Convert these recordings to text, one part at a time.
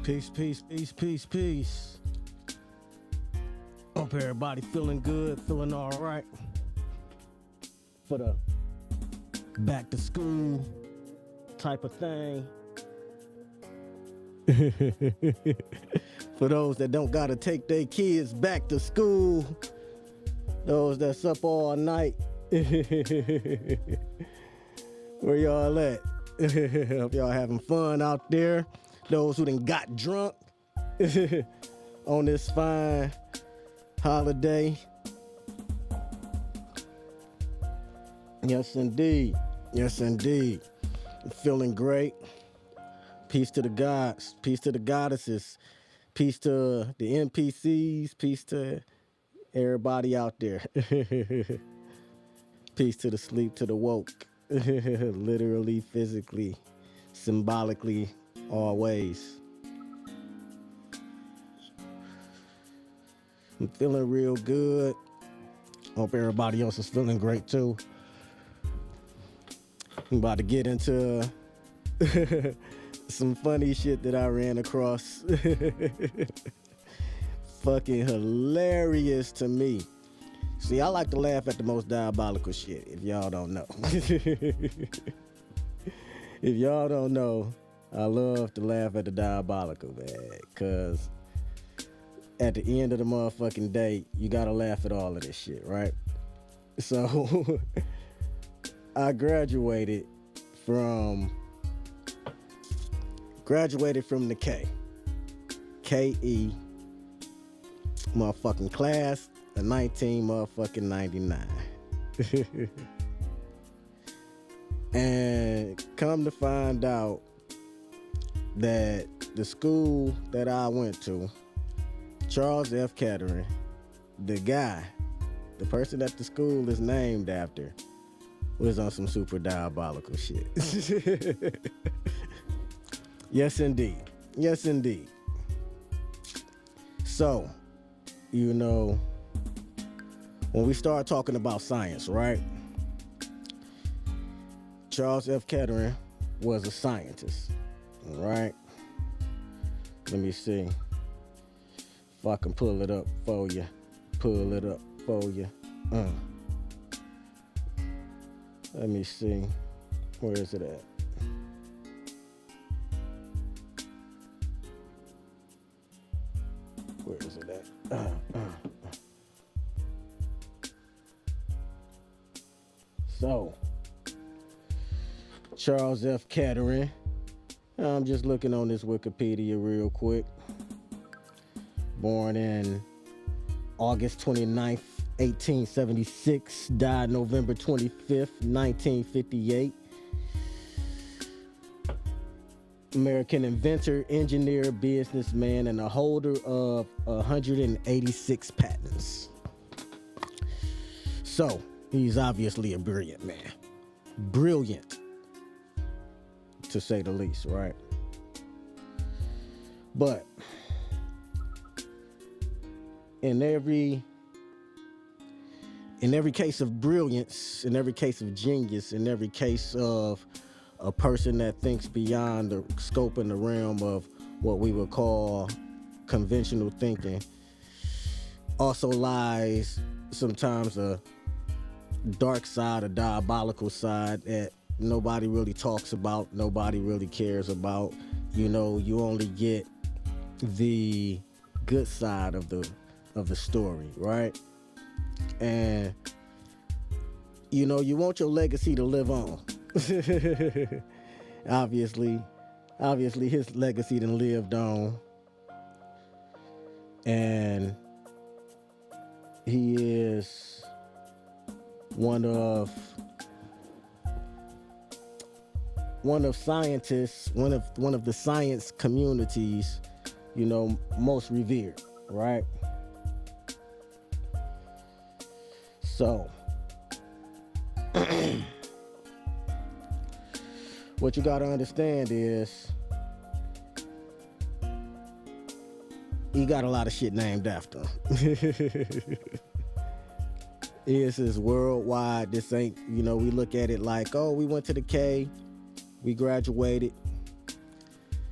Peace, peace, peace, peace, peace. Hope everybody feeling good, feeling all right for the back to school type of thing. For those that don't gotta take their kids back to school, those that's up all night, where y'all at? Hope y'all having fun out there. Those who done got drunk on this fine holiday. Yes, indeed. Yes, indeed. Feeling great. Peace to the gods. Peace to the goddesses. Peace to the NPCs. Peace to everybody out there. Peace to the sleep, to the woke. Literally, physically, symbolically, always. I'm feeling real good. Hope everybody else is feeling great too. I'm about to get into some funny shit that I ran across. Fucking hilarious to me. See, I like to laugh at the most diabolical shit, if y'all don't know. If y'all don't know, I love to laugh at the diabolical, man, because at the end of the motherfucking day, you gotta laugh at all of this shit, right? So, I graduated from the K.E. motherfucking class of 1999. And come to find out that the school that I went to, Charles F. Kettering, the person that the school is named after, was on some super diabolical shit. Yes, indeed. Yes, indeed. So, you know, when we start talking about science, right? Charles F. Kettering was a scientist, all right? Let me see if I can pull it up for you. Let me see. Where is it at? Where is it at? So, Charles F. Kettering. I'm just looking on this Wikipedia real quick. Born in August 29th, 1876. Died November 25th, 1958. American inventor, engineer, businessman, and a holder of 186 patents. So, he's obviously a brilliant man. Brilliant, to say the least, right? But in every case of brilliance, in every case of genius, in every case of a person that thinks beyond the scope and the realm of what we would call conventional thinking, also lies sometimes a dark side, a diabolical side that nobody really talks about, nobody really cares about. You know, you only get the good side of the story, right? And you know, you want your legacy to live on. Obviously his legacy done lived on, and he is one of scientists, one of the science communities, you know, most revered, right? So, what you gotta understand is he got a lot of shit named after him. This is worldwide. This ain't, you know, we look at it like, oh, we went to the K, we graduated.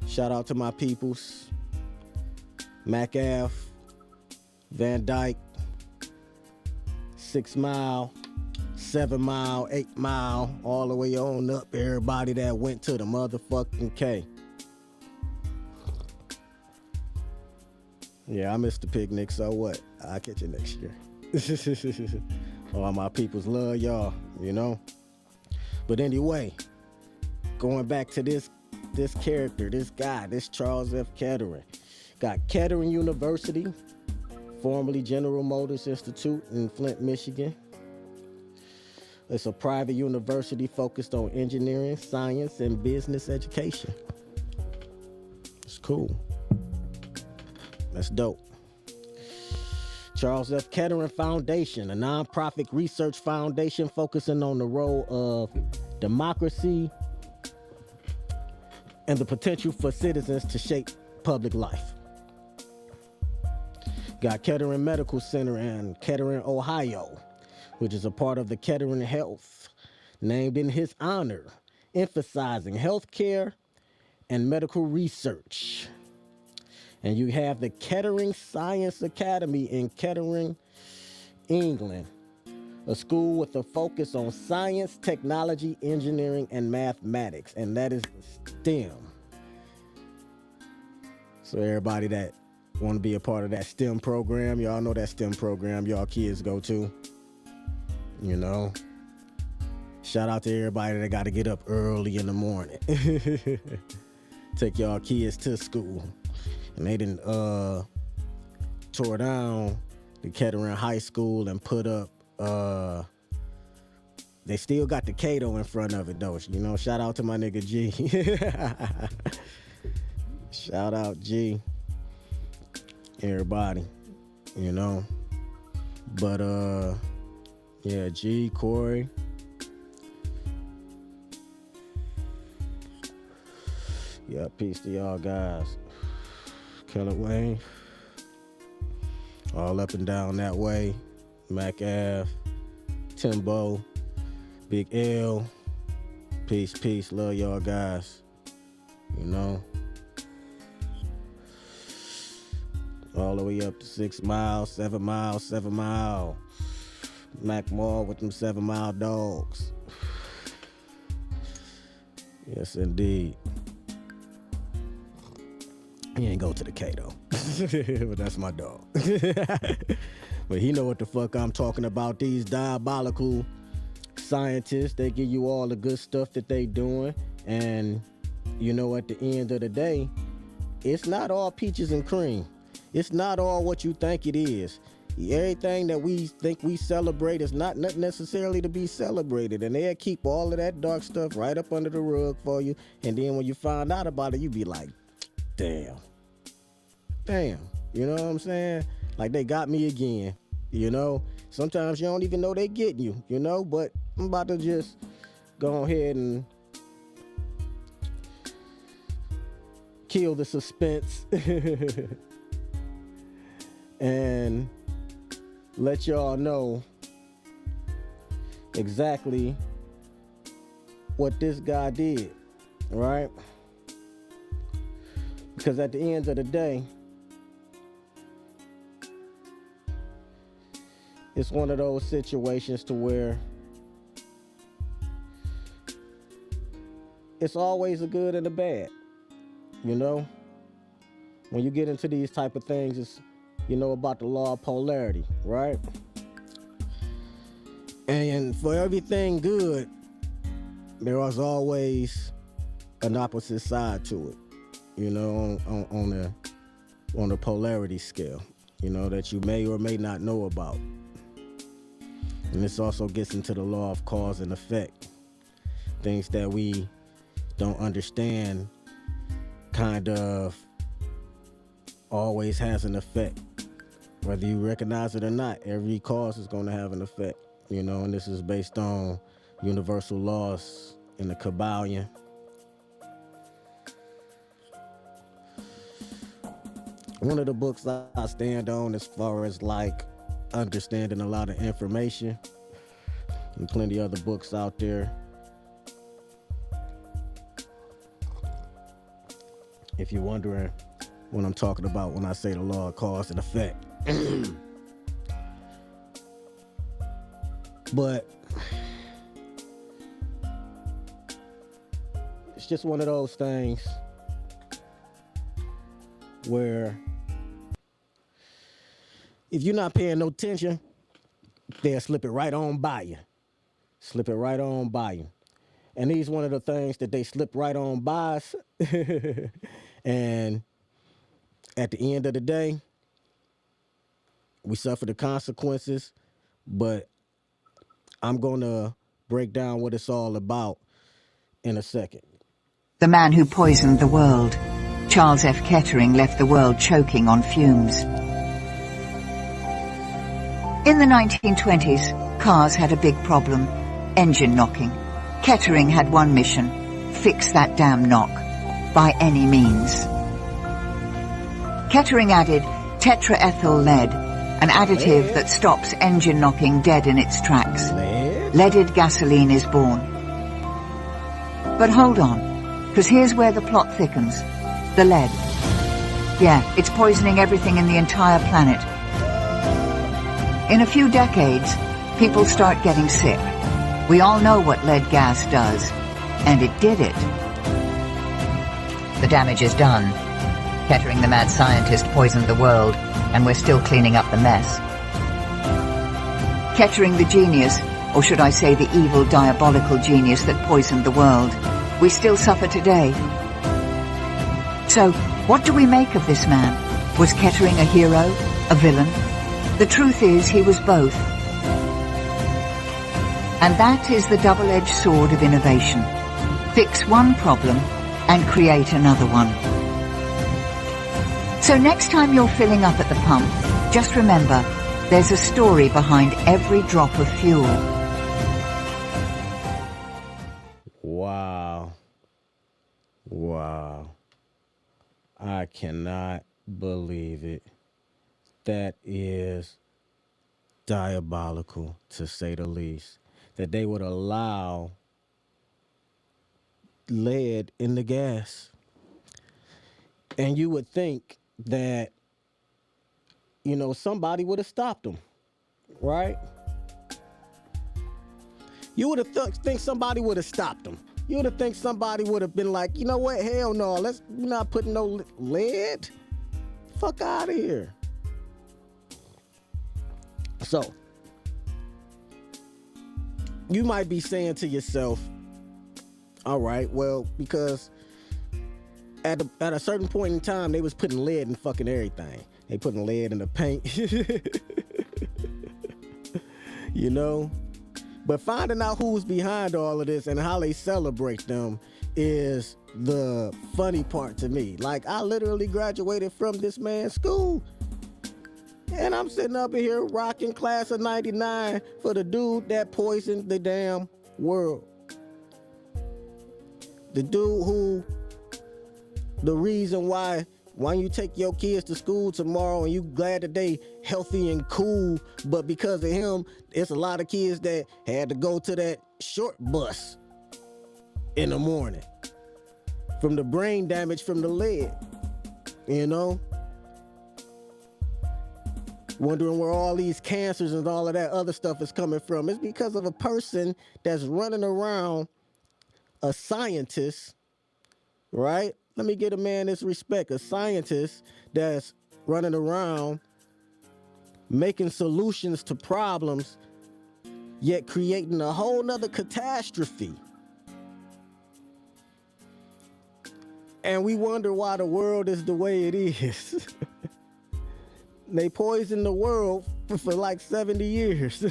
Shout out to my peoples. Mac Ave, Van Dyke, 6 Mile, 7 Mile, 8 Mile, all the way on up. Everybody that went to the motherfucking K. Yeah, I missed the picnic, so what? I'll catch you next year. All my peoples love y'all, you know? But anyway, going back to this character, this guy, this Charles F. Kettering. Got Kettering University, formerly General Motors Institute in Flint, Michigan. It's a private university focused on engineering, science, and business education. It's cool. That's dope. Charles F. Kettering Foundation, a nonprofit research foundation focusing on the role of democracy and the potential for citizens to shape public life. Got Kettering Medical Center in Kettering, Ohio, which is a part of the Kettering Health, named in his honor, emphasizing healthcare and medical research. And you have the Kettering Science Academy in Kettering, England, a school with a focus on science, technology, engineering, and mathematics, and that is STEM. So everybody that want to be a part of that STEM program, y'all know that STEM program y'all kids go to, you know. Shout out to everybody that got to get up early in the morning. Take y'all kids to school. And they didn't tore down the Kettering High School and put up they still got the Cato in front of it though. You know, shout out to my nigga G. Shout out G. Everybody, you know. But yeah, G, Corey. Yeah, peace to y'all guys. Keller Wayne, all up and down that way. Mac Ave, Timbo, Big L, peace, love y'all guys, you know. All the way up to 6 Mile, 7 Mile, 7 Mile. Mac Mall with them 7 Mile dogs. Yes, indeed. He ain't go to the Cato, but that's my dog. But he know what the fuck I'm talking about. These diabolical scientists, they give you all the good stuff that they doing. And, you know, at the end of the day, it's not all peaches and cream. It's not all what you think it is. Everything that we think we celebrate is not necessarily to be celebrated. And they'll keep all of that dark stuff right up under the rug for you. And then when you find out about it, you be like, damn, you know what I'm saying? Like, they got me again, you know? Sometimes you don't even know they getting you, you know? But I'm about to just go ahead and kill the suspense and let y'all know exactly what this guy did, right? Because at the end of the day, it's one of those situations to where it's always a good and a bad, you know? When you get into these type of things, it's, you know, about the law of polarity, right? And for everything good, there is always an opposite side to it, you know, on the polarity scale, you know, that you may or may not know about. And this also gets into the law of cause and effect. Things that we don't understand kind of always has an effect. Whether you recognize it or not, every cause is going to have an effect, you know, and this is based on universal laws in the Kabbalion. One of the books I stand on as far as like understanding a lot of information, and plenty other books out there. If you're wondering when I'm talking about when I say the law of cause and effect. But it's just one of those things where if you're not paying no attention, they'll slip it right on by you. Slip it right on by you. And these one of the things that they slip right on by us. And at the end of the day, we suffer the consequences. But I'm going to break down what it's all about in a second. The man who poisoned the world. Charles F. Kettering left the world choking on fumes. In the 1920s, cars had a big problem: engine knocking. Kettering had one mission: fix that damn knock, by any means. Kettering added tetraethyl lead, an additive that stops engine knocking dead in its tracks. Leaded gasoline is born. But hold on, because here's where the plot thickens. The lead. Yeah, it's poisoning everything in the entire planet. In a few decades, people start getting sick. We all know what lead gas does, and it did it. The damage is done. Kettering the mad scientist poisoned the world, and we're still cleaning up the mess. Kettering the genius, or should I say the evil, diabolical genius that poisoned the world, we still suffer today. So, what do we make of this man? Was Kettering a hero? A villain? The truth is, he was both. And that is the double-edged sword of innovation. Fix one problem and create another one. So next time you're filling up at the pump, just remember, there's a story behind every drop of fuel. Wow. Wow. I cannot believe it. That is diabolical, to say the least. That they would allow lead in the gas. And you would think that, you know, somebody would have stopped them, right? You would have think somebody would have stopped them. You would have think somebody would have been like, you know what, hell no, we're not putting no lead. Fuck out of here. So, you might be saying to yourself, all right, well, because at a certain point in time, they was putting lead in fucking everything. They putting lead in the paint. You know? But finding out who's behind all of this and how they celebrate them is the funny part to me. Like, I literally graduated from this man's school. And I'm sitting up here rocking class of 99 for the dude that poisoned the damn world. The dude who, the reason why you take your kids to school tomorrow and you glad that they healthy and cool, but because of him, it's a lot of kids that had to go to that short bus in the morning from the brain damage from the lead, you know? Wondering where all these cancers and all of that other stuff is coming from. It's because of a person that's running around, a scientist, right? Let me give a man this respect. A scientist that's running around making solutions to problems, yet creating a whole nother catastrophe. And we wonder why the world is the way it is. They poisoned the world for like 70 years.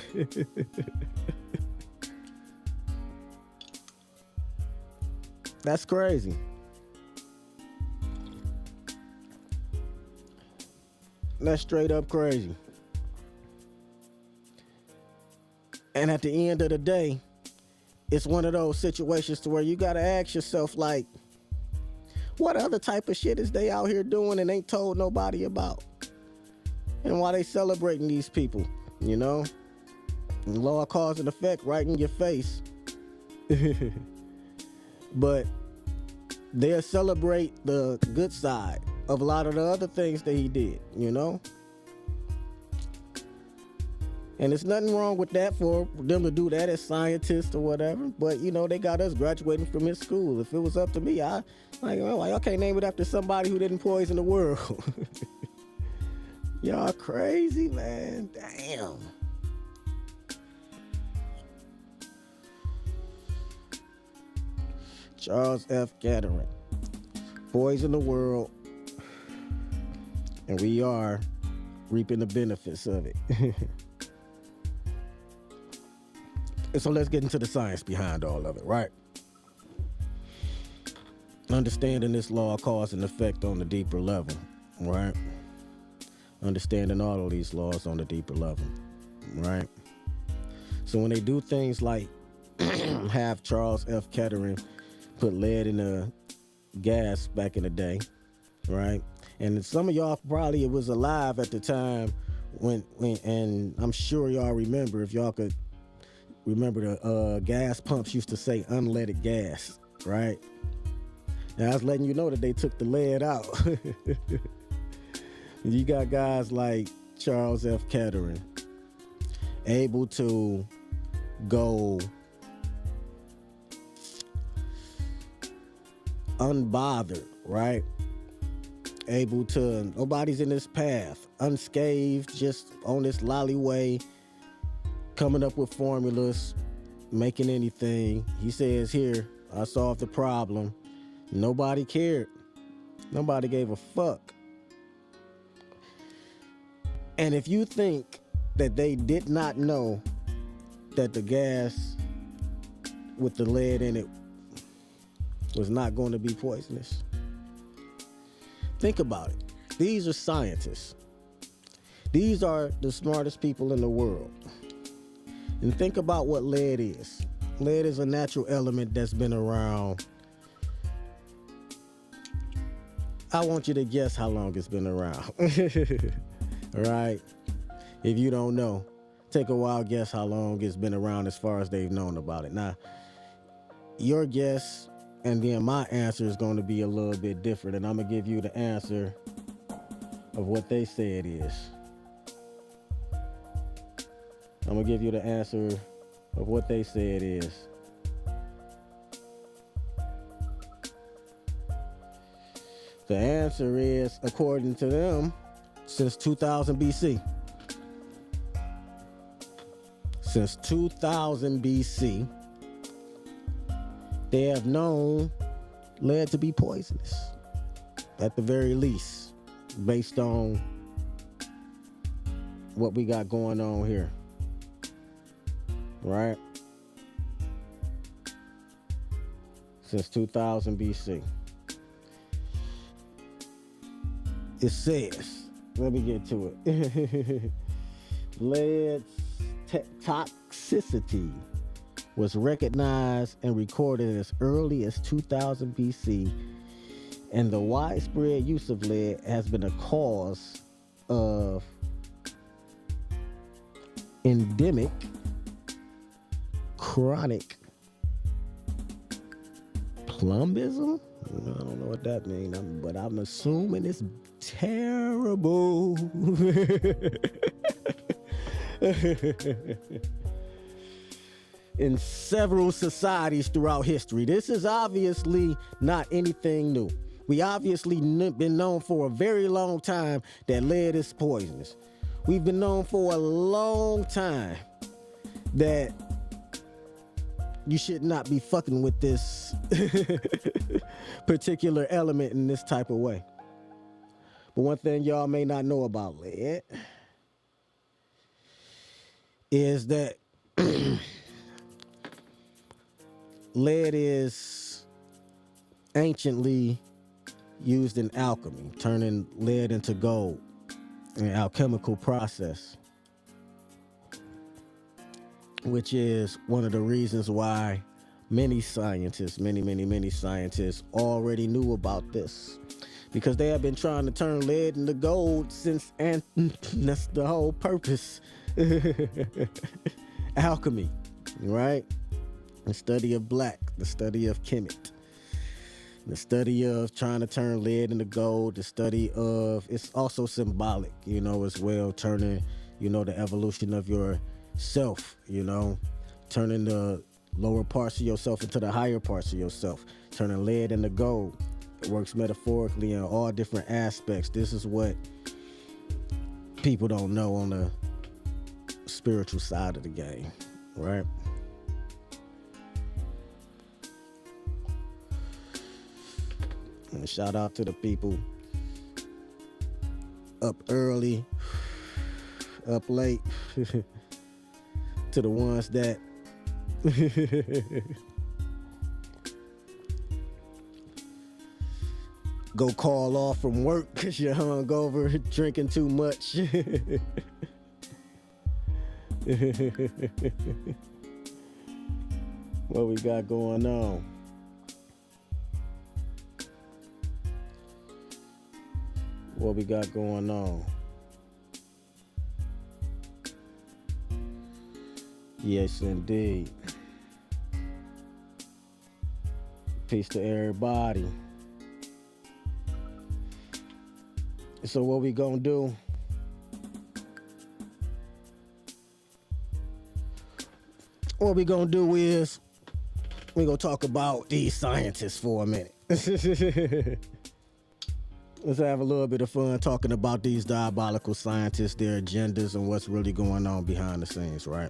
That's crazy. That's straight up crazy. And at the end of the day, it's one of those situations to where you gotta ask yourself, like, what other type of shit is they out here doing and ain't told nobody about? And why they celebrating these people, you know? And law, cause, and effect right in your face. But they'll celebrate the good side. of a lot of the other things that he did, you know? And there's nothing wrong with that for them to do that as scientists or whatever. But, you know, they got us graduating from his school. If it was up to me, y'all can't name it after somebody who didn't poison the world. Y'all crazy, man. Damn. Charles F. Kettering. Poison the world. And we are reaping the benefits of it. And so let's get into the science behind all of it, right? Understanding this law of cause and effect on the deeper level, right? Understanding all of these laws on the deeper level, right? So when they do things like have Charles F. Kettering put lead in a gas back in the day, right? And some of y'all probably was alive at the time when and I'm sure y'all remember, if y'all could remember, the gas pumps used to say unleaded gas, right? And I was letting you know that they took the lead out. You got guys like Charles F. Kettering able to go unbothered, right? Able to, nobody's in this path, unscathed, just on this lollyway, coming up with formulas, making anything. He says, here, I solved the problem. Nobody cared. Nobody gave a fuck. And if you think that they did not know that the gas with the lead in it was not going to be poisonous, think about it. These are scientists. These are the smartest people in the world. And think about what lead is. Lead is a natural element that's been around. I want you to guess how long it's been around. Right? If you don't know, take a wild guess how long it's been around as far as they've known about it. Now, your guess and then my answer is going to be a little bit different, and I'm going to give you the answer of what they say it is. I'm going to give you the answer of what they say it is. The answer is, according to them, since 2000 BC. Since 2000 BC, they have known lead to be poisonous, at the very least, based on what we got going on here. Right? Since 2000 BC. It says, let me get to it. Lead's toxicity was recognized and recorded as early as 2000 BC, and the widespread use of lead has been a cause of endemic chronic plumbism. I don't know what that means, but I'm assuming it's terrible. In several societies throughout history. This is obviously not anything new. We obviously been known for a very long time that lead is poisonous. We've been known for a long time that you should not be fucking with this particular element in this type of way. But one thing y'all may not know about lead is that lead is anciently used in alchemy, turning lead into gold, an alchemical process, which is one of the reasons why many scientists already knew about this, because they have been trying to turn lead into gold since, and that's the whole purpose. Alchemy, right? The study of black, the study of Kemet. The study of trying to turn lead into gold, the study of, it's also symbolic, as well, turning, the evolution of yourself, turning the lower parts of yourself into the higher parts of yourself, turning lead into gold. It works metaphorically in all different aspects. This is what people don't know on the spiritual side of the game, right? And shout out to the people up early, up late, to the ones that go call off from work because you're hungover, drinking too much. What we got going on? What we got going on? Yes, indeed. Peace to everybody. So what we gonna do? What we gonna do is we gonna talk about these scientists for a minute. Let's have a little bit of fun talking about these diabolical scientists, their agendas, and what's really going on behind the scenes, right?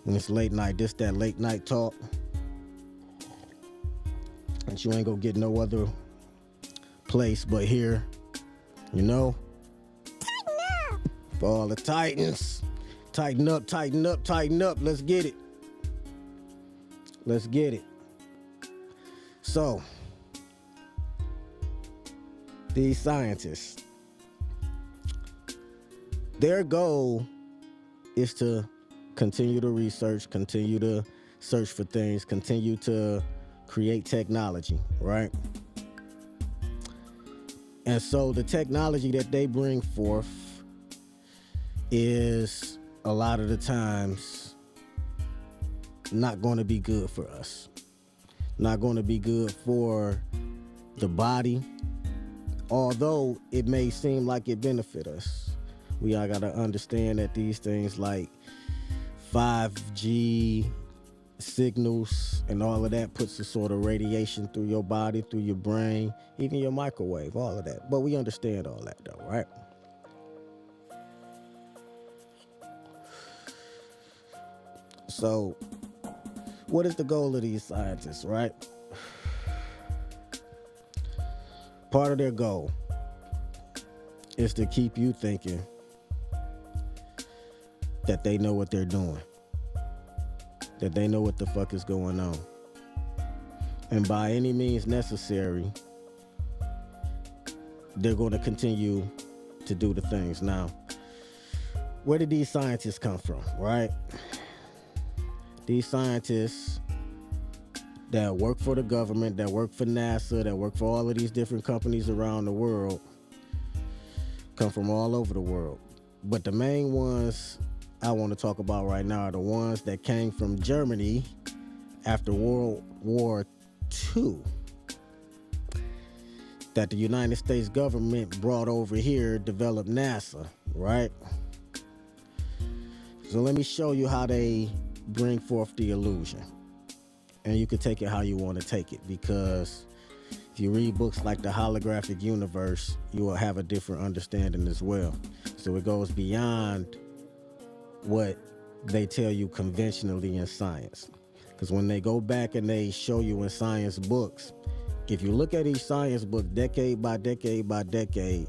And it's late night. This that late night talk. And you ain't gonna get no other place but here, For all the Titans. Tighten up, tighten up, tighten up. Let's get it. Let's get it. So, these scientists, their goal is to continue to research, continue to search for things, continue to create technology, right? And so the technology that they bring forth is a lot of the times not going to be good for us, not going to be good for the body. Although it may seem like it benefit us, we all got to understand that these things like 5G signals and all of that puts a sort of radiation through your body, through your brain, even your microwave, all of that. But we understand all that though, right? So, what is the goal of these scientists, right? Part of their goal is to keep you thinking that they know what they're doing, that they know what the fuck is going on. And by any means necessary, they're going to continue to do the things. Now, where did these scientists come from, right? These scientists that work for the government, that work for NASA, that work for all of these different companies around the world, come from all over the world. But the main ones I want to talk about right now are the ones that came from Germany after World War II, that the United States government brought over here, developed NASA, right? So let me show you how they bring forth the illusion. And you can take it how you want to take it, because if you read books like The Holographic Universe, you will have a different understanding as well. So it goes beyond what they tell you conventionally in science. Because when they go back and they show you in science books, if you look at each science book decade by decade by decade,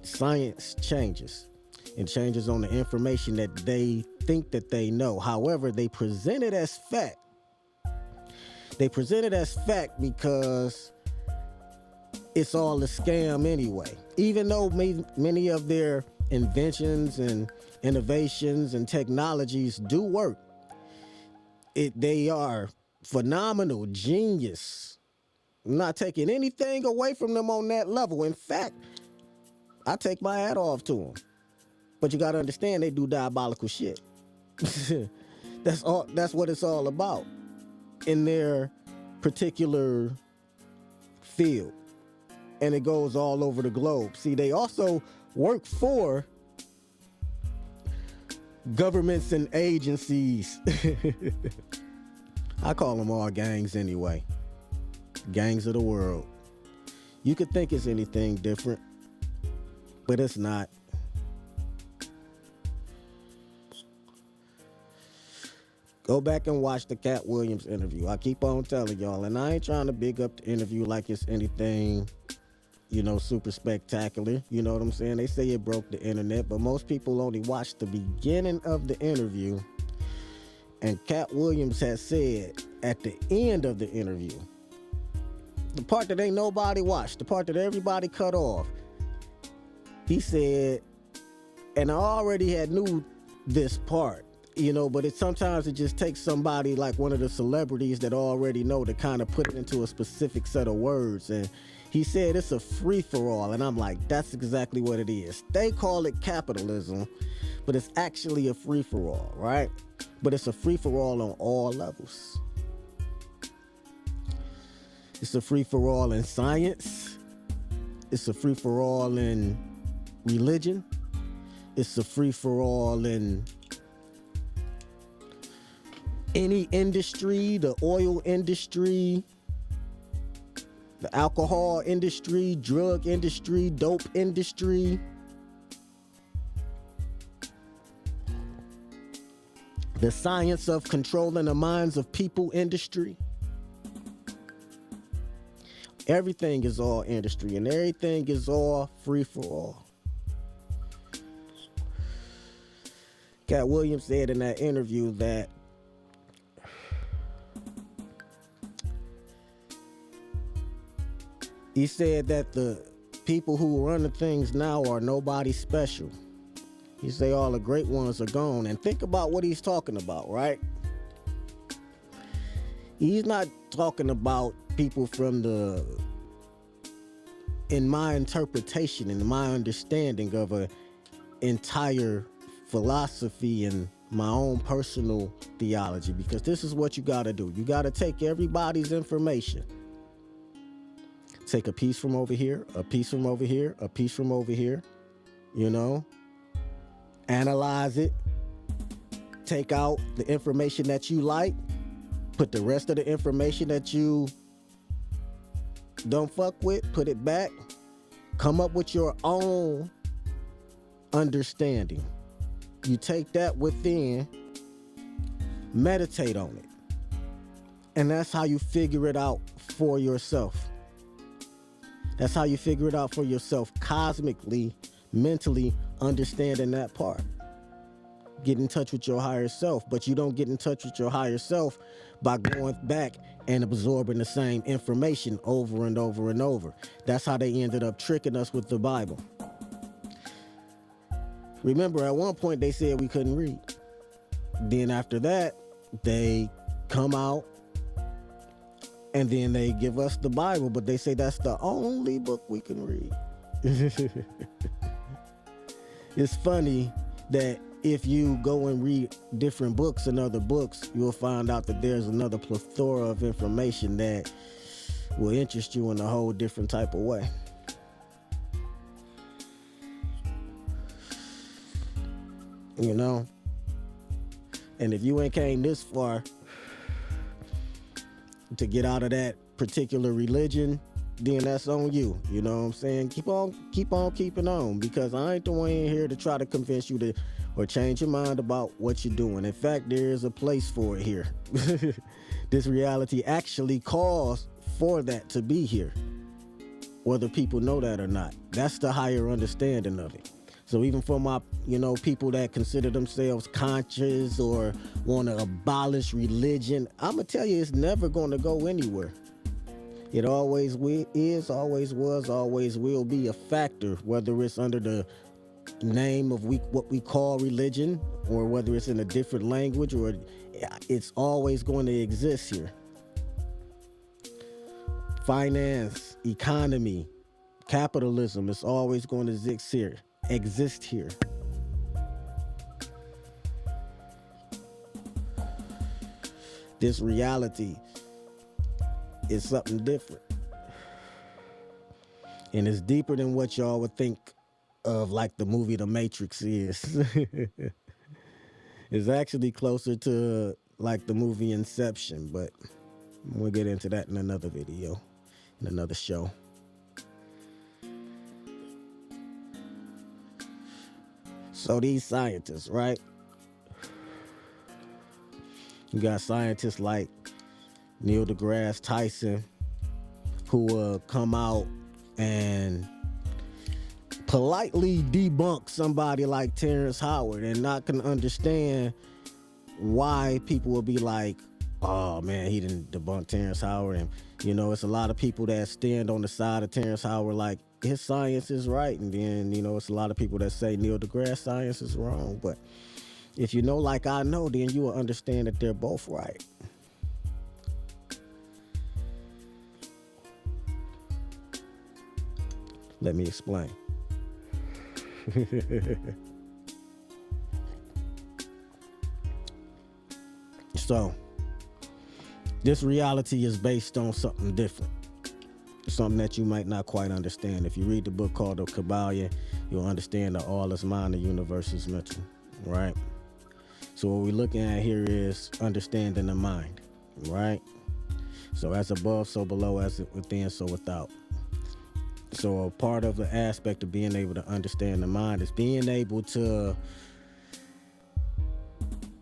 science changes. It changes on the information that they think that they know. However, they present it as fact. They present it as fact because it's all a scam anyway. Even though many of their inventions and innovations and technologies do work, they are phenomenal, genius. I'm not taking anything away from them on that level. In fact, I take my hat off to them. But you got to understand, they do diabolical shit. That's what it's all about in their particular field. And it goes all over the globe. See, they also work for governments and agencies. I call them all gangs anyway. Gangs of the world. You could think it's anything different, but it's not. Go back and watch the Cat Williams interview. I keep on telling y'all, and I ain't trying to big up the interview like it's anything, super spectacular. You know what I'm saying? They say it broke the internet, but most people only watch the beginning of the interview. And Cat Williams has said at the end of the interview, the part that ain't nobody watched, the part that everybody cut off, he said, and I already had knew this part, but sometimes it just takes somebody like one of the celebrities that already know to kind of put it into a specific set of words. And he said it's a free-for-all, and I'm like, that's exactly what it is. They call it capitalism, but it's actually a free-for-all, right? But it's a free-for-all on all levels. It's a free-for-all in science. It's a free-for-all in religion. It's a free-for-all in any industry, the oil industry, the alcohol industry, drug industry, dope industry. The science of controlling the minds of people industry. Everything is all industry and everything is all free for all. Cat Williams said in that interview that he said that the people who run the things now are nobody special. He say all the great ones are gone. And think about what he's talking about, right? He's not talking about people from in my interpretation and my understanding of an entire philosophy and my own personal theology, because this is what you got to do. You got to take everybody's information. Take a piece from over here, a piece from over here, a piece from over here, analyze it, take out the information that you like, put the rest of the information that you don't fuck with, put it back, come up with your own understanding. You take that within, meditate on it. And that's how you figure it out for yourself. That's how you figure it out for yourself, cosmically, mentally understanding that part. Get in touch with your higher self, but you don't get in touch with your higher self by going back and absorbing the same information over and over and over. That's how they ended up tricking us with the Bible. Remember, at one point they said we couldn't read. Then after that, they come out and then they give us the Bible, but they say that's the only book we can read. It's funny that if you go and read different books and other books, you'll find out that there's another plethora of information that will interest you in a whole different type of way. And if you ain't came this far to get out of that particular religion, then that's on you. You know what I'm saying? Keep on keeping on, because I ain't the one in here to try to convince you to or change your mind about what you're doing. In fact, there is a place for it here. This reality actually calls for that to be here, whether people know that or not. That's the higher understanding of it. So even for my, people that consider themselves conscious or want to abolish religion, I'm going to tell you, it's never going to go anywhere. It always is, always was, always will be a factor, whether it's under the name of what we call religion, or whether it's in a different language, or it's always going to exist here. Finance, economy, capitalism, it's always going to exist here. This reality is something different. And it's deeper than what y'all would think of, like the movie The Matrix is. It's actually closer to like the movie Inception, but we'll get into that in another video, in another show. So these scientists, right? You got scientists like Neil deGrasse Tyson, who will come out and politely debunk somebody like Terrence Howard, and not can understand why people will be like, oh man, he didn't debunk Terrence Howard. And it's a lot of people that stand on the side of Terrence Howard like his science is right, and then it's a lot of people that say Neil deGrasse science is wrong. But if you know like I know, then you will understand that they're both right. Let me explain. So, this reality is based on something different. Something that you might not quite understand. If you read the book called The Kabbalion, you'll understand that all is mind, the universe is mental, right? So what we're looking at here is understanding the mind, right? So as above, so below, as within, so without. So a part of the aspect of being able to understand the mind is being able to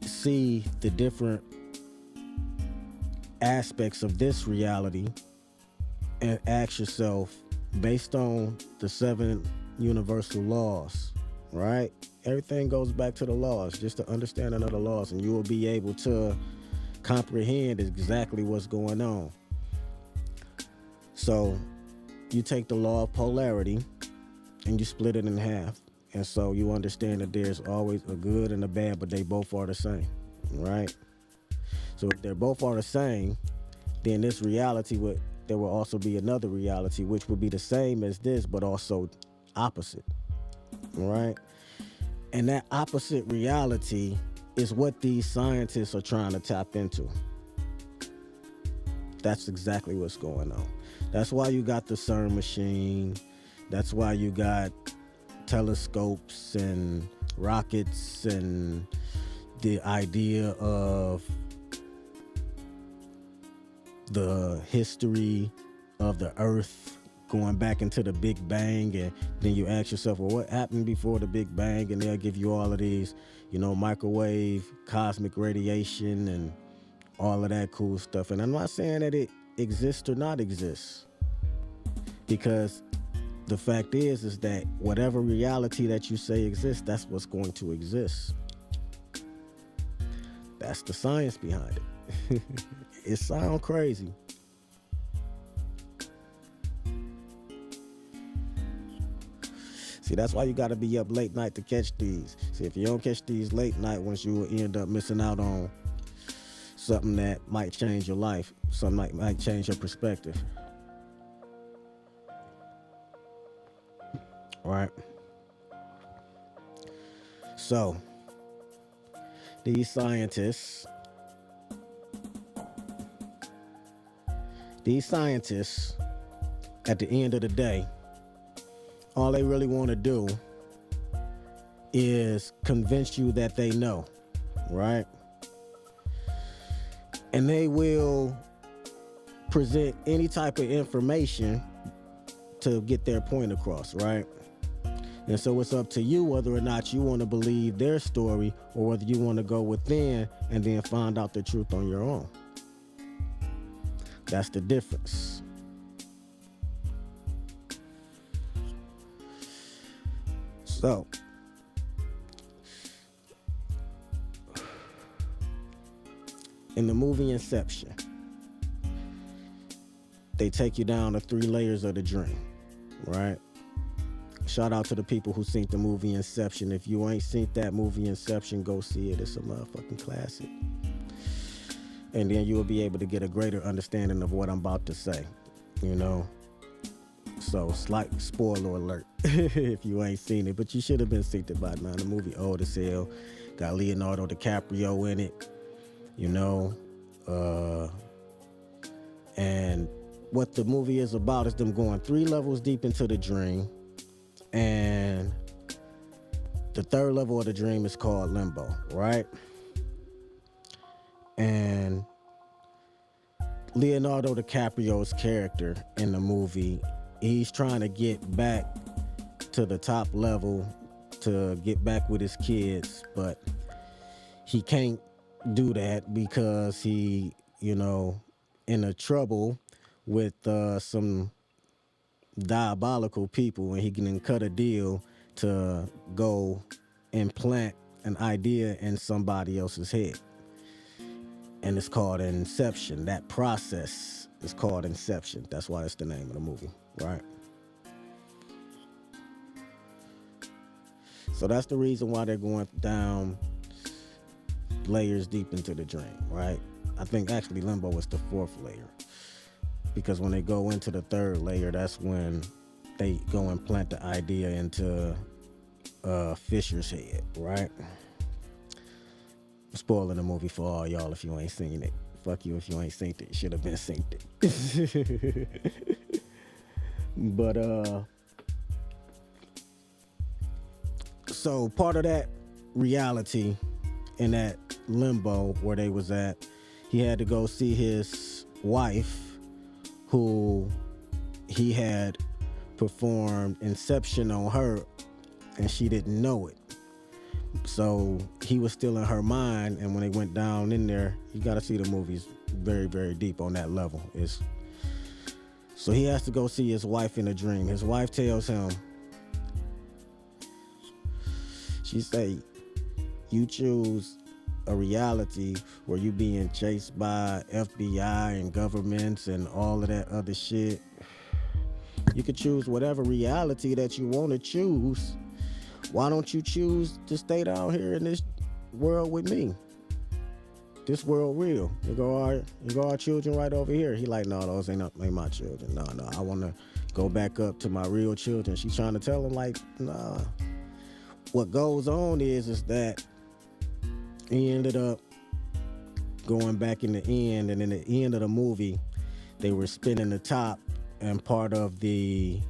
see the different aspects of this reality and ask yourself, based on the 7 universal laws, right? Everything goes back to the laws, just the understanding of the laws, and you will be able to comprehend exactly what's going on. So you take the law of polarity and you split it in half. And so you understand that there's always a good and a bad, but they both are the same, right? So if they're both are the same, then this reality there will also be another reality, which will be the same as this, but also opposite, right? And that opposite reality is what these scientists are trying to tap into. That's exactly what's going on. That's why you got the CERN machine. That's why you got telescopes and rockets and the idea of the history of the earth going back into the Big Bang. And then you ask yourself, well, what happened before the Big Bang? And they'll give you all of these, microwave, cosmic radiation, and all of that cool stuff. And I'm not saying that it exists or not exists, because the fact is that whatever reality that you say exists, that's what's going to exist. That's the science behind it. It sounds crazy. See, that's why you got to be up late night to catch these. See, if you don't catch these late night ones, you will end up missing out on something that might change your life. Something might change your perspective. All right. So, these scientists at the end of the day, all they really want to do is convince you that they know, right? And they will present any type of information to get their point across, right? And so it's up to you whether or not you want to believe their story, or whether you want to go within and then find out the truth on your own. That's the difference. So, in the movie Inception, they take you down the 3 layers of the dream, right? Shout out to the people who seen the movie Inception. If you ain't seen that movie Inception, go see it. It's a motherfucking classic. And then you will be able to get a greater understanding of what I'm about to say, So, slight spoiler alert if you ain't seen it, but you should have been seen it by now. The movie old as hell. Got Leonardo DiCaprio in it, and what the movie is about is them going 3 levels deep into the dream, and the 3rd level of the dream is called limbo, right? And Leonardo DiCaprio's character in the movie, he's trying to get back to the top level to get back with his kids, but he can't do that because he, in a trouble with some diabolical people, and he can cut a deal to go implant an idea in somebody else's head. And it's called Inception. That process is called Inception. That's why it's the name of the movie, right? So that's the reason why they're going down layers deep into the dream, right? I think actually limbo was the 4th layer, because when they go into the 3rd layer, that's when they go and plant the idea into Fisher's head, right? Spoiling the movie for all y'all if you ain't seen it. Fuck you if you ain't seen it. You should have been seen it. But so part of that reality in that limbo where they was at, he had to go see his wife, who he had performed Inception on her, and she didn't know it. So he was still in her mind, and when they went down in there, you got to see the movies very, very deep on that level. So he has to go see his wife in a dream. His wife tells him, she say, you choose a reality where you being chased by FBI and governments and all of that other shit. You could choose whatever reality that you want to choose. Why don't you choose to stay down here in this world with me? This world real. You go our children right over here. He like, no, those ain't my children. No, I want to go back up to my real children. She's trying to tell him like, nah. What goes on is that he ended up going back in the end, and in the end of the movie, they were spinning the top, and part of the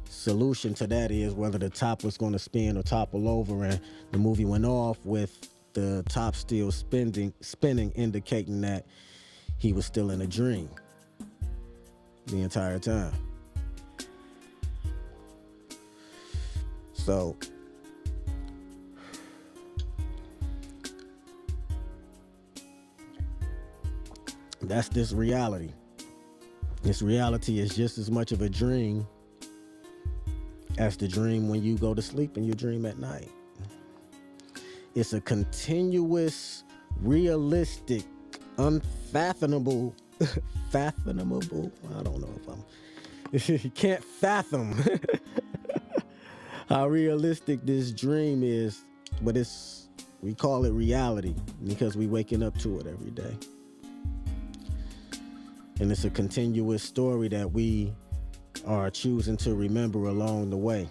solution to that is whether the top was going to spin or topple over, and the movie went off with the top still spinning, indicating that he was still in a dream the entire time. So that's this reality. This reality is just as much of a dream as the dream when you go to sleep and you dream at night. It's a continuous, realistic, unfathomable, fathomable. I don't know if you can't fathom how realistic this dream is, but we call it reality because we waking up to it every day. And it's a continuous story that we are choosing to remember along the way.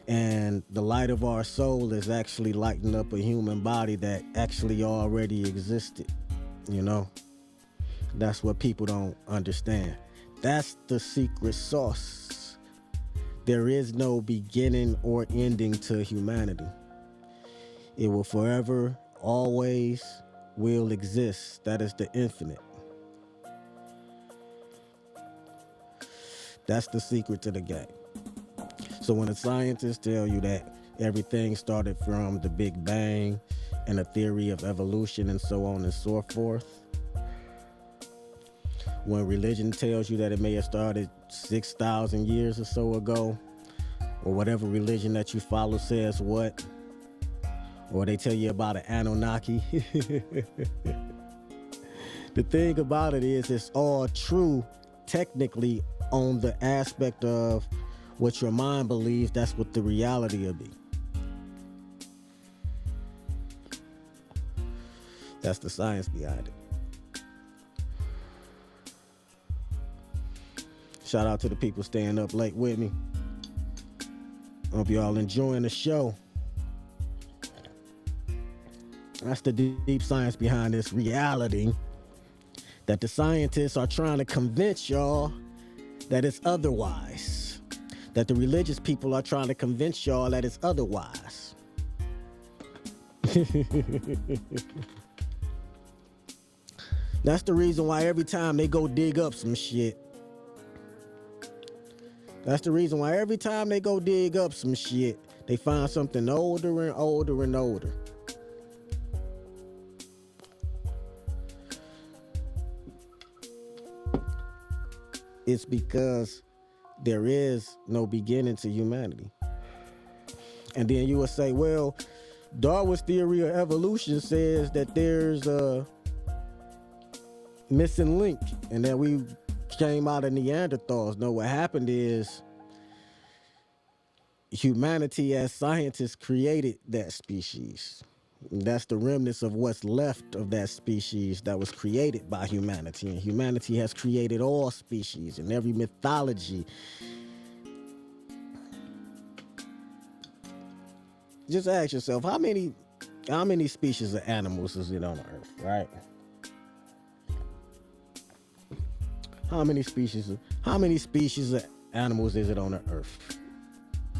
And the light of our soul is actually lighting up a human body that actually already existed, That's what people don't understand. That's the secret sauce. There is no beginning or ending to humanity. It will forever, always will exist. That is the infinite. That's the secret to the game. So when the scientists tell you that everything started from the Big Bang and a theory of evolution and so on and so forth, when religion tells you that it may have started 6,000 years or so ago, or whatever religion that you follow says what, or they tell you about an Anunnaki. The thing about it is it's all true technically on the aspect of what your mind believes. That's what the reality will be. That's the science behind it. Shout out to the people staying up late with me. Hope y'all enjoying the show. That's the deep science behind this reality that the scientists are trying to convince y'all that it's otherwise, that the religious people are trying to convince y'all that it's otherwise. That's the reason why every time they go dig up some shit, they find something older and older and older. It's because there is no beginning to humanity. And then you would say, well, Darwin's theory of evolution says that there's a missing link and that we came out of Neanderthals. No, what happened is humanity as scientists created that species. That's the remnants of what's left of that species that was created by humanity. And humanity has created all species in every mythology. Just ask yourself, how many species of animals is it on Earth, right? How many species of animals is it on the Earth?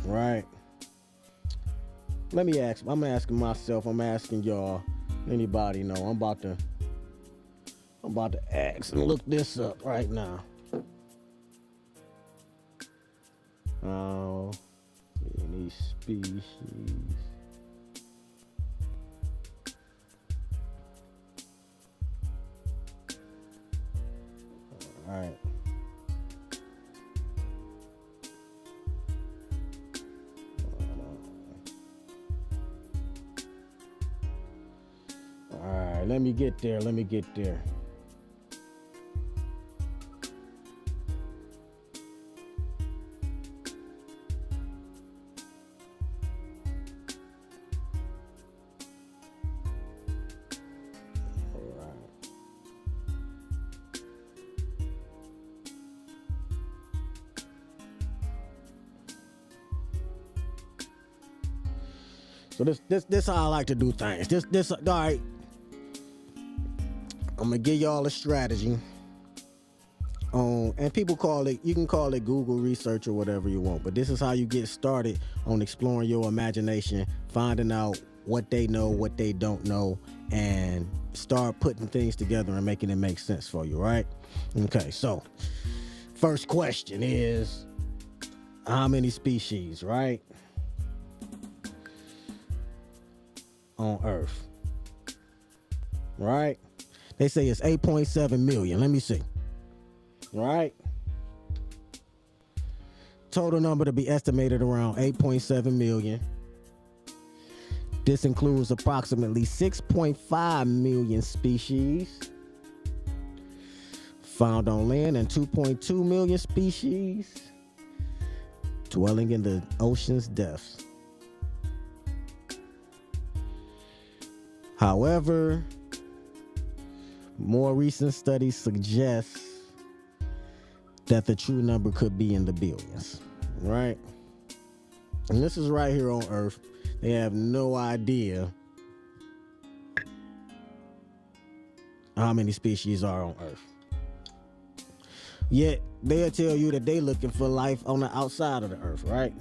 Right? I'm asking myself, I'm asking y'all, anybody know? I'm about to ask and look this up right now. Any species? All right. Let me get there. So this how I like to do things. This all right. I'm gonna give y'all a strategy. And people you can call it Google research or whatever you want, but this is how you get started on exploring your imagination, finding out what they know, what they don't know, and start putting things together and making it make sense for you, right? Okay, so first question is, how many species, right, on Earth, right? They say it's 8.7 million. Let me see. Right? Total number to be estimated around 8.7 million. This includes approximately 6.5 million species found on land and 2.2 million species dwelling in the ocean's depths. However, more recent studies suggest that the true number could be in the billions, right? And this is right here on Earth. They have no idea how many species are on Earth. Yet, they'll tell you that they're looking for life on the outside of the Earth, right?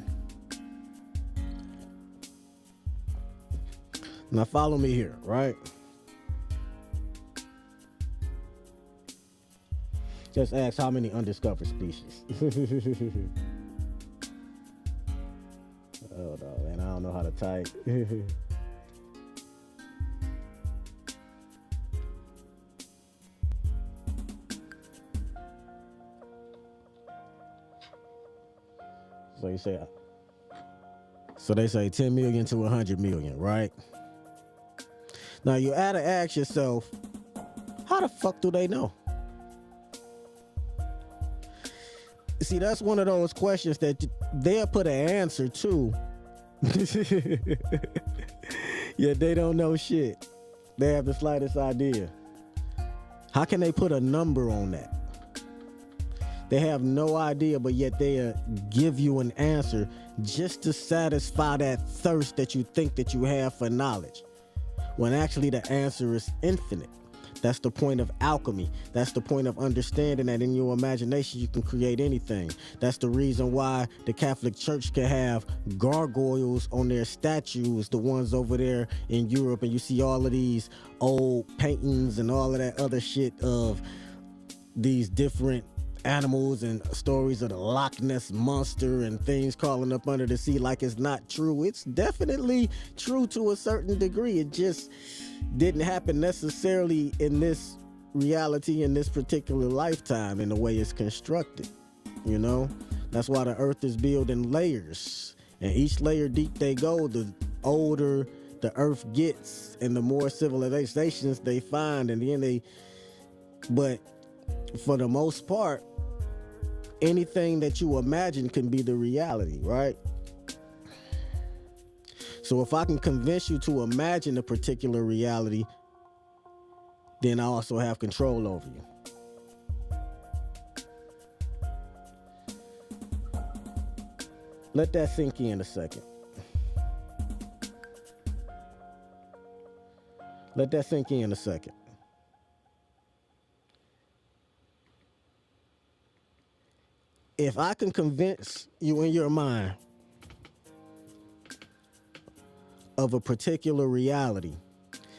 Now follow me here, right? Just ask how many undiscovered species. Hold on, man. I don't know how to type. So they say 10 million to 100 million, right? Now you gotta ask yourself, how the fuck do they know? See, that's one of those questions that they'll put an answer to. Yet they don't know shit. They have the slightest idea. How can they put a number on that? They have no idea, but yet they'll give you an answer just to satisfy that thirst that you think that you have for knowledge. When actually the answer is infinite. That's the point of alchemy. That's the point of understanding that in your imagination you can create anything. That's the reason why the Catholic Church can have gargoyles on their statues, the ones over there in Europe, and you see all of these old paintings and all of that other shit of these different animals and stories of the Loch Ness monster and things crawling up under the sea like it's not true. It's definitely true to a certain degree. It just didn't happen necessarily in this reality in this particular lifetime in the way it's constructed. You know, that's why the earth is built in layers, and each layer deep they go, the older the earth gets and the more civilizations they find, and then but for the most part, anything that you imagine can be the reality, right? So if I can convince you to imagine a particular reality, then I also have control over you. Let that sink in a second. Let that sink in a second. If I can convince you in your mind of a particular reality,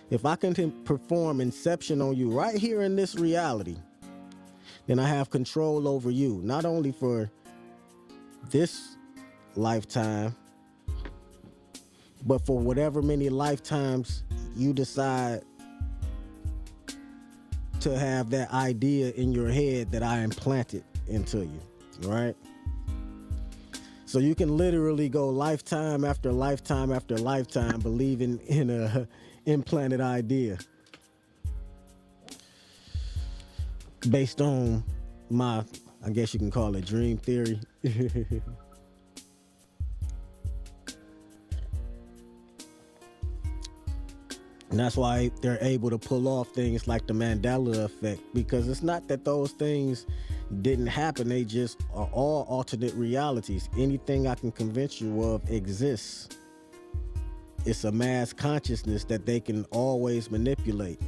if I can perform inception on you right here in this reality, then I have control over you, not only for this lifetime, but for whatever many lifetimes you decide to have that idea in your head that I implanted into you. Right? So you can literally go lifetime after lifetime after lifetime believing in a implanted idea based on my, I guess you can call it dream theory. And that's why they're able to pull off things like the Mandela effect, because it's not that those things didn't happen. They just are all alternate realities. Anything I can convince you of exists. It's a mass consciousness that they can always manipulate.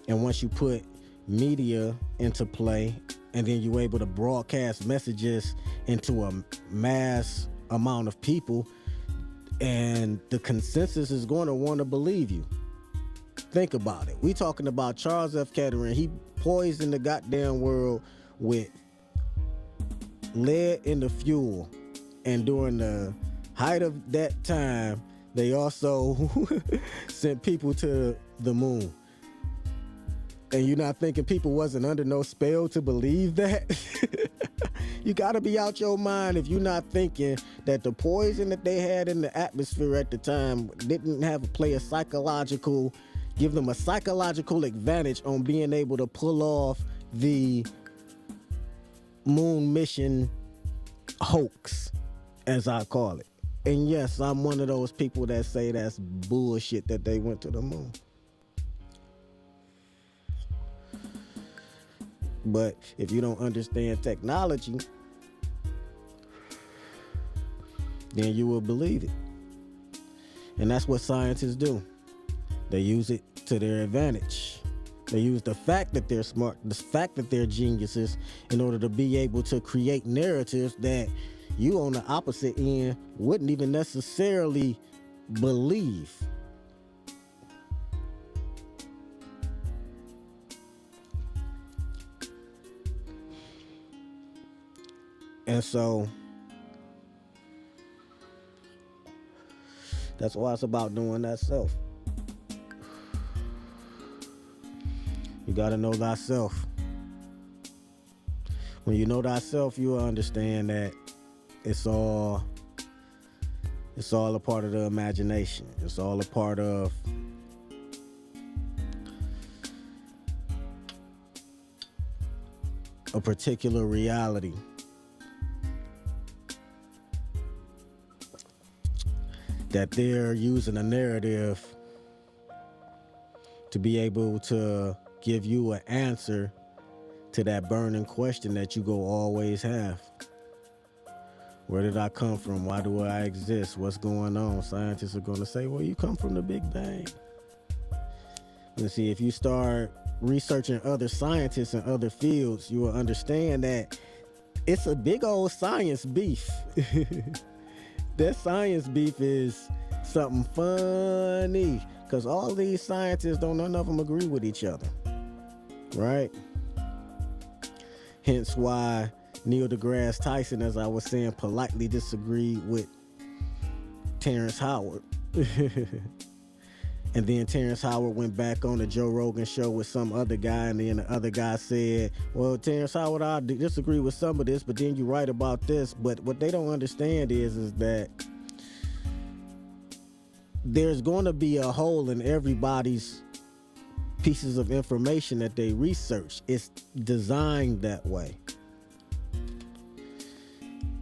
And once you put media into play, and then you're able to broadcast messages into a mass amount of people, and the consensus is going to want to believe you. Think about it. We talking about Charles F. Kettering. He poisoned the goddamn world with lead in the fuel. And during the height of that time, they also sent people to the moon. And you're not thinking people wasn't under no spell to believe that? You gotta be out your mind if you're not thinking that the poison that they had in the atmosphere at the time didn't give them a psychological advantage on being able to pull off the moon mission hoax, as I call it. And yes, I'm one of those people that say that's bullshit that they went to the moon. But if you don't understand technology, then you will believe it. And that's what scientists do. They use it to their advantage. They use the fact that they're smart, the fact that they're geniuses, in order to be able to create narratives that you on the opposite end wouldn't even necessarily believe. And so that's why it's about doing that self. You got to know thyself. When you know thyself, you will understand that it's all a part of the imagination. It's all a part of a particular reality. That they're using a narrative to be able to give you an answer to that burning question that you go always have. Where did I come from? Why do I exist? What's going on? Scientists are going to say, well, you come from the Big Bang. And see, if you start researching other scientists in other fields, you will understand that it's a big old science beef. That science beef is something funny because all these scientists none of them agree with each other, right? Hence why Neil deGrasse Tyson, as I was saying, politely disagreed with Terrence Howard. And then Terrence Howard went back on the Joe Rogan show with some other guy, and then the other guy said, well, Terrence Howard, I disagree with some of this, but then you write about this. But what they don't understand is that there's going to be a hole in everybody's pieces of information that they research. It's designed that way.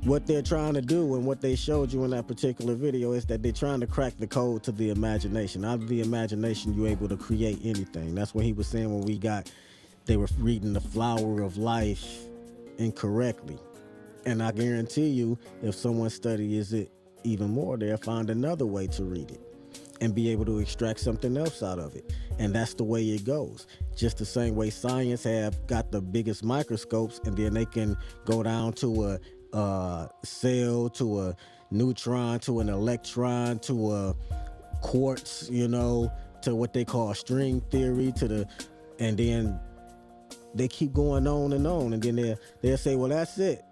What they're trying to do and what they showed you in that particular video is that they're trying to crack the code to the imagination. Out of the imagination, you're able to create anything. That's what he was saying when they were reading The Flower of Life incorrectly. And I guarantee you, if someone studies it even more, they'll find another way to read it and be able to extract something else out of it. And that's the way it goes. Just the same way science have got the biggest microscopes, and then they can go down to a cell, to a neutron, to an electron, to a quartz, to what they call string theory, and then they keep going on, and then they'll say, well, that's it.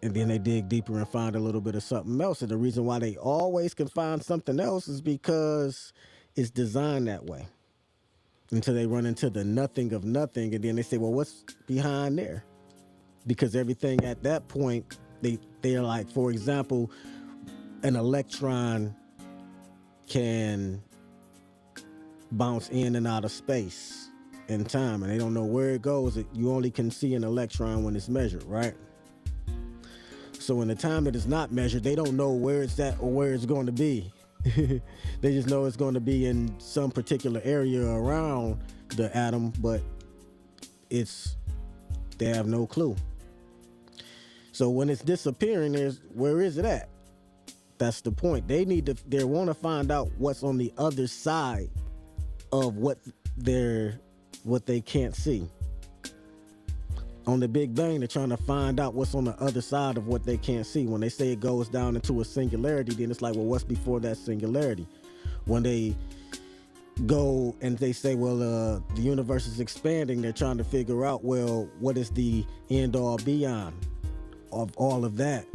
And then they dig deeper and find a little bit of something else. And the reason why they always can find something else is because it's designed that way. Until they run into the nothing of nothing, and then they say, well, what's behind there? Because everything at that point, they're like, for example, an electron can bounce in and out of space and time, and they don't know where it goes. You only can see an electron when it's measured, right? So in the time that it's not measured, they don't know where it's at or where it's going to be. They just know it's going to be in some particular area around the atom, but they have no clue. So when it's disappearing, where is it at? That's the point. They want to find out what's on the other side of what they can't see. On the Big Bang, they're trying to find out what's on the other side of what they can't see. When they say it goes down into a singularity, then it's like, well, what's before that singularity? When they go and they say, well, the universe is expanding, they're trying to figure out, well, what is the end all beyond of all of that?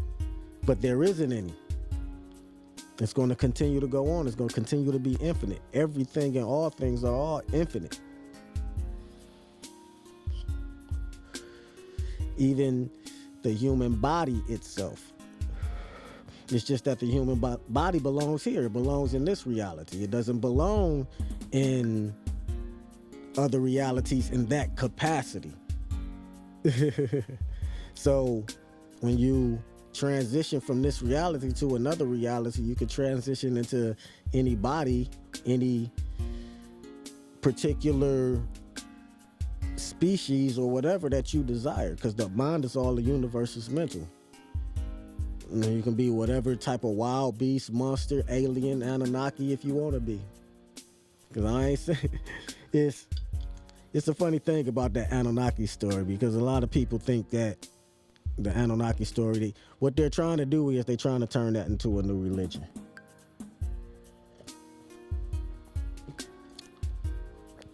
But there isn't any. It's going to continue to go on. It's going to continue to be infinite. Everything and all things are all infinite. Even the human body itself. It's just that the human body belongs here. It belongs in this reality. It doesn't belong in other realities in that capacity. So when you transition from this reality to another reality, you could transition into any body, any particular species or whatever that you desire, because the mind is all the universe is mental. You can be whatever type of wild beast, monster, alien, Anunnaki if you want to be. Because I ain't saying it's a funny thing about that Anunnaki story, because a lot of people think that the Anunnaki story, what they're trying to do is they're trying to turn that into a new religion.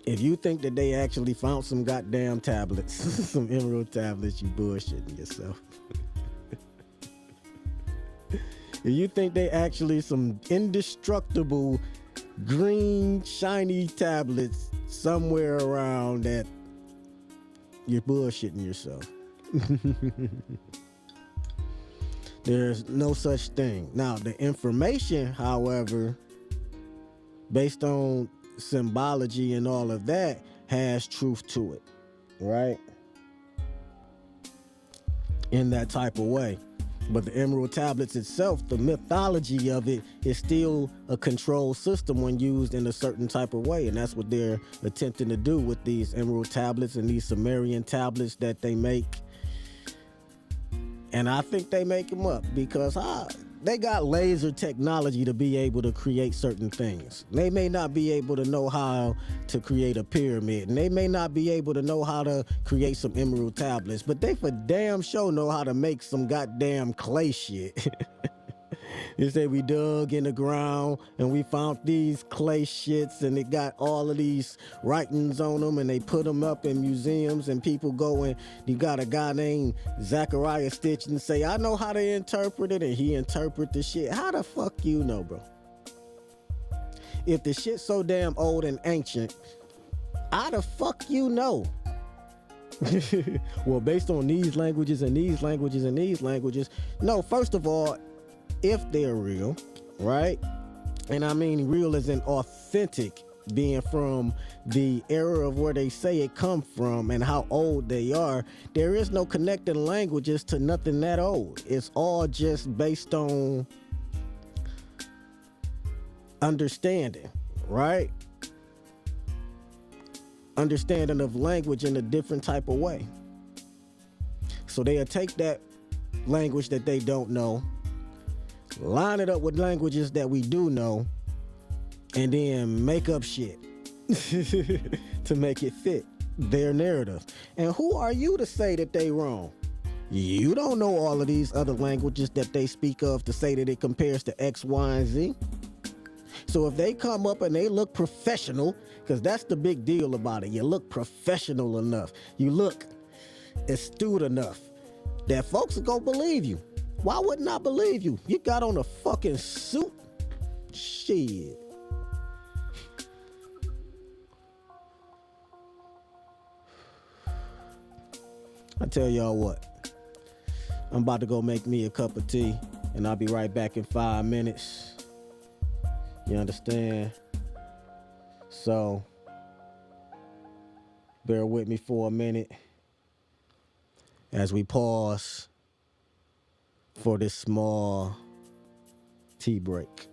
If you think that they actually found some goddamn tablets, some emerald tablets, you bullshitting yourself. If you think they actually some indestructible green shiny tablets somewhere around, that you're bullshitting yourself. There's no such thing. Now, the information, however, based on symbology and all of that, has truth to it, right? In that type of way. But the emerald tablets itself, the mythology of it, is still a control system when used in a certain type of way. And that's what they're attempting to do with these emerald tablets and these Sumerian tablets that they make. And I think they make them up because they got laser technology to be able to create certain things. They may not be able to know how to create a pyramid, and they may not be able to know how to create some emerald tablets, but they for damn sure know how to make some goddamn clay shit. They say we dug in the ground and we found these clay shits and it got all of these writings on them and they put them up in museums and people go and you got a guy named Zachariah Stitch and say, I know how to interpret it, and he interpret the shit. How the fuck you know, bro? If the shit's so damn old and ancient, how the fuck you know? Well, based on these languages and these languages and these languages, no, first of all, if they're real, right? And I mean real as in authentic, being from the era of where they say it come from and how old they are, there is no connecting languages to nothing that old. It's all just based on understanding, right? Understanding of language in a different type of way. So they'll take that language that they don't know, line it up with languages that we do know, and then make up shit to make it fit their narrative. And who are you to say that they wrong? You don't know all of these other languages that they speak of to say that it compares to X, Y, and Z. So if they come up and they look professional, because that's the big deal about it, you look professional enough, you look astute enough that folks are gonna believe you. Why wouldn't I believe you? You got on a fucking suit. Shit. I tell y'all what, I'm about to go make me a cup of tea and I'll be right back in 5 minutes. You understand? So, bear with me for a minute as we pause for this small tea break.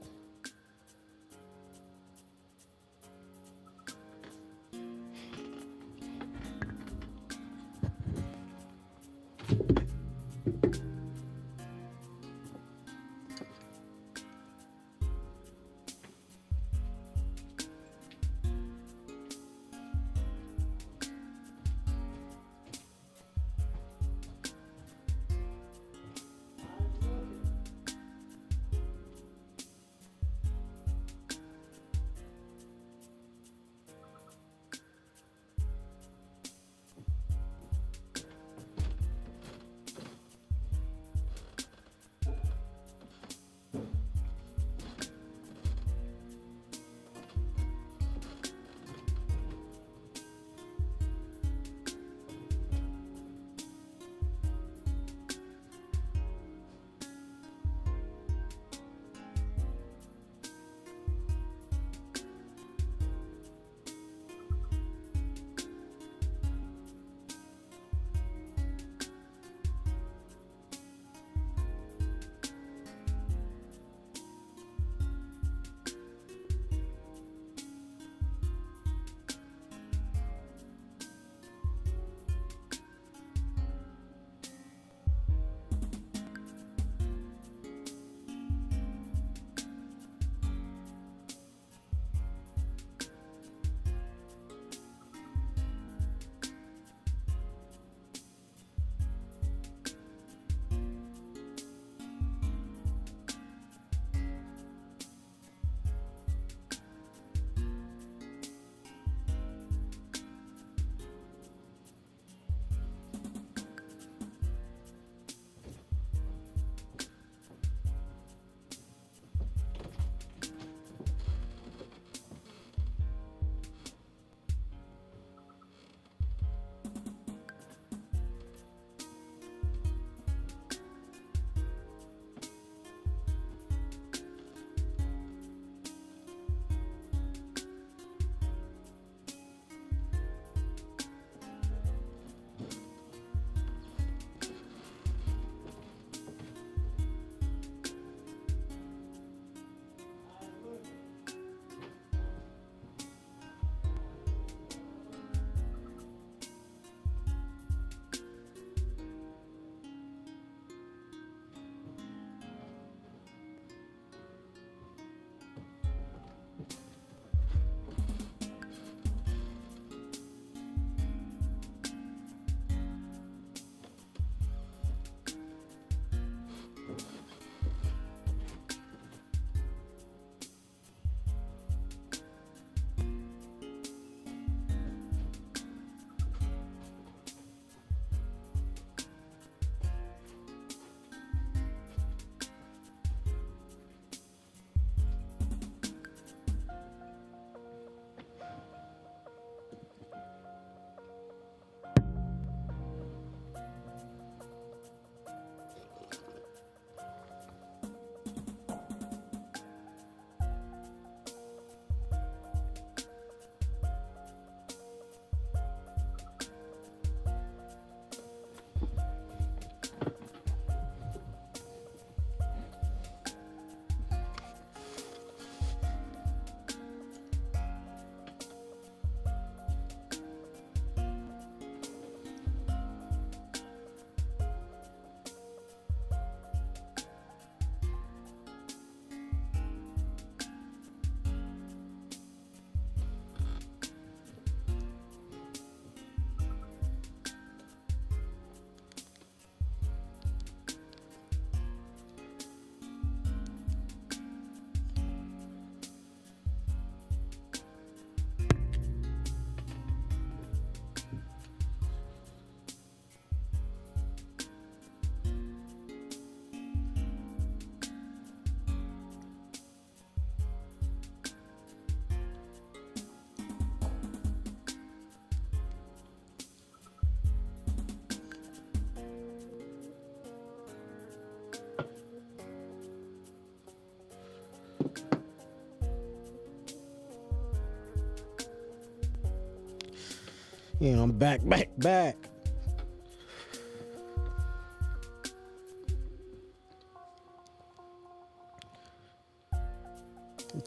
Yeah, I'm back.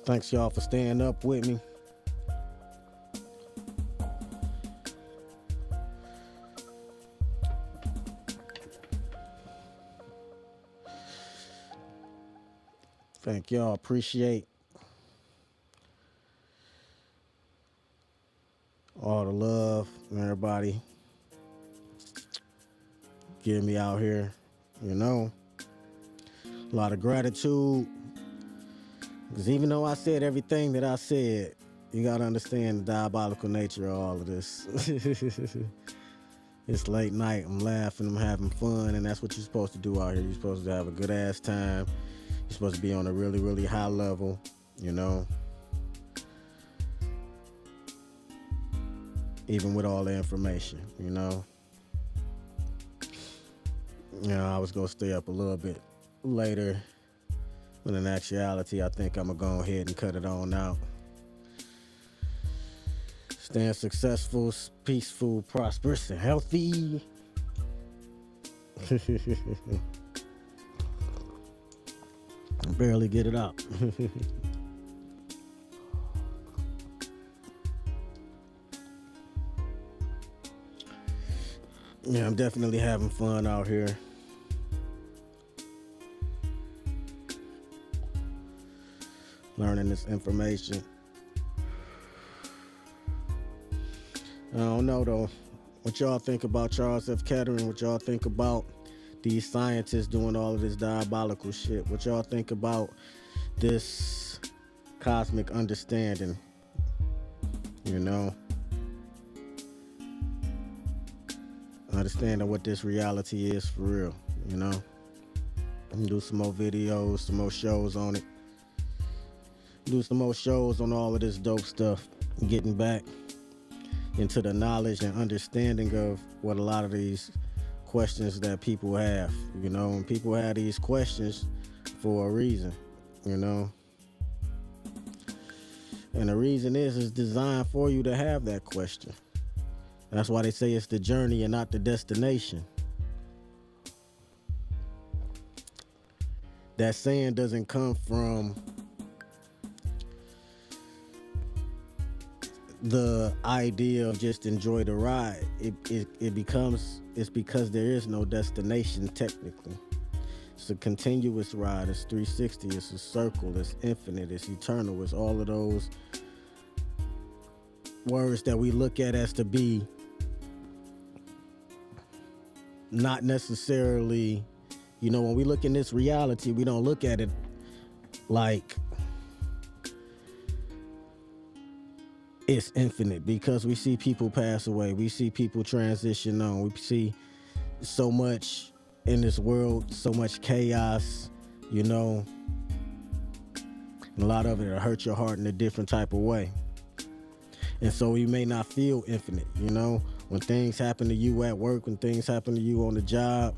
Thanks y'all for staying up with me. Thank y'all. Appreciate all the love and everybody getting me out here. You know, a lot of gratitude. Because even though I said everything that I said, you got to understand the diabolical nature of all of this. It's late night. I'm laughing. I'm having fun. And that's what you're supposed to do out here. You're supposed to have a good ass time. You're supposed to be on a really, really high level, you know. Even with all the information, you know. You know, I was going to stay up a little bit later. But in actuality, I think I'm going to go ahead and cut it on out. Staying successful, peaceful, prosperous, and healthy. I barely get it out. Yeah, I'm definitely having fun out here. Learning this information. I don't know though. What y'all think about Charles F. Kettering? What y'all think about these scientists doing all of this diabolical shit? What y'all think about this cosmic understanding? You know? Understanding what this reality is for real, you know? Do some more videos, some more shows on it. Do some more shows on all of this dope stuff. Getting back into the knowledge and understanding of what a lot of these questions that people have, you know, and people have these questions for a reason, you know. And the reason is designed for you to have that question. That's why they say it's the journey and not the destination. That saying doesn't come from the idea of just enjoy the ride. It's because there is no destination technically. It's a continuous ride. It's 360. It's a circle. It's infinite. It's eternal. It's all of those words that we look at as to be not necessarily, you know, when we look in this reality, we don't look at it like it's infinite, because we see people pass away. We see people transition on. We see so much in this world, so much chaos, you know. And a lot of it will hurt your heart in a different type of way. And so you may not feel infinite, you know. When things happen to you at work, when things happen to you on the job,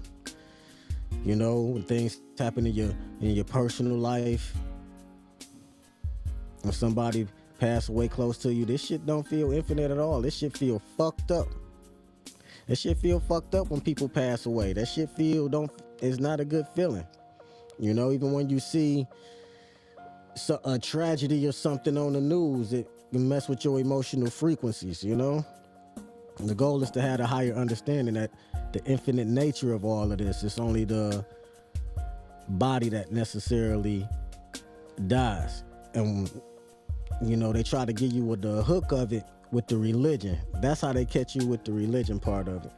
you know, when things happen in your personal life, when somebody pass away close to you, this shit don't feel infinite at all. This shit feel fucked up. That shit feel fucked up when people pass away. That shit is not a good feeling. You know, even when you see a tragedy or something on the news, it can mess with your emotional frequencies, you know? And the goal is to have a higher understanding that the infinite nature of all of this, it's only the body that necessarily dies. And you know, they try to give you with the hook of it with the religion. That's how they catch you with the religion part of it.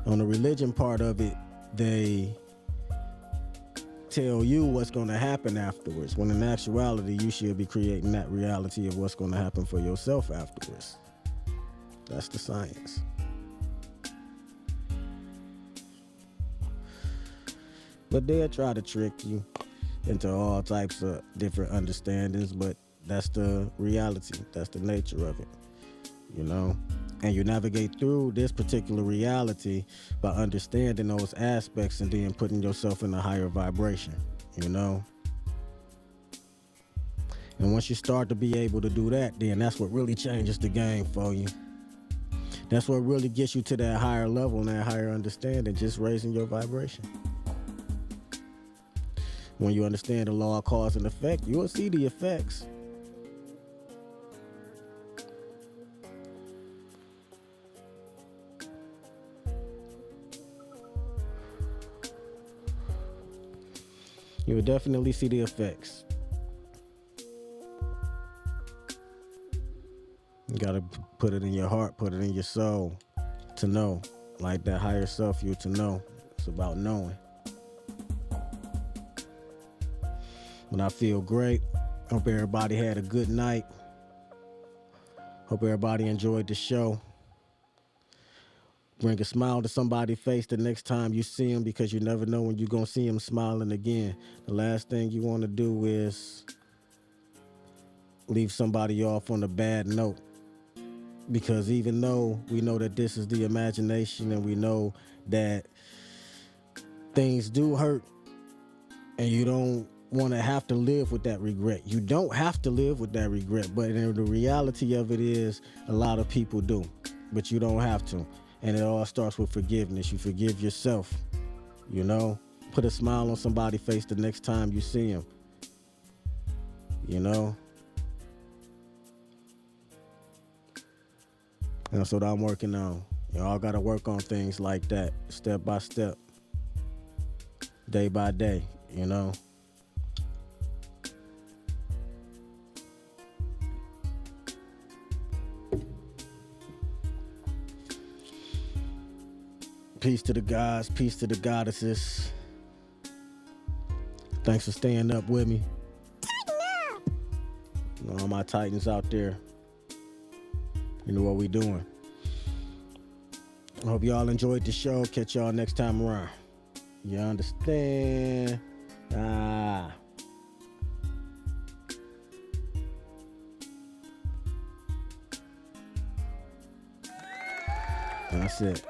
On the religion part of it, they tell you what's going to happen afterwards, when in actuality, you should be creating that reality of what's going to happen for yourself afterwards. That's the science. But they'll try to trick you into all types of different understandings, but that's the reality. That's the nature of it, you know? And you navigate through this particular reality by understanding those aspects and then putting yourself in a higher vibration, you know? And once you start to be able to do that, then that's what really changes the game for you. That's what really gets you to that higher level and that higher understanding, just raising your vibration. When you understand the law of cause and effect, you will see the effects. You will definitely see the effects. You gotta put it in your heart, put it in your soul to know. Like that higher self, you to know. It's about knowing. When I feel great, hope everybody had a good night. Hope everybody enjoyed the show. Bring a smile to somebody's face the next time you see them, because you never know when you're going to see them smiling again. The last thing you want to do is leave somebody off on a bad note. Because even though we know that this is the imagination and we know that things do hurt and you don't want to have to live with that regret. You don't have to live with that regret, but the reality of it is a lot of people do, but you don't have to. And it all starts with forgiveness. You forgive yourself, you know? Put a smile on somebody's face the next time you see them, you know? And that's what I'm working on. Y'all got to work on things like that, step by step, day by day, you know? Peace to the gods, peace to the goddesses. Thanks for staying up with me. All my titans out there. You know what we doing. I hope y'all enjoyed the show. Catch y'all next time around. You understand? That's it.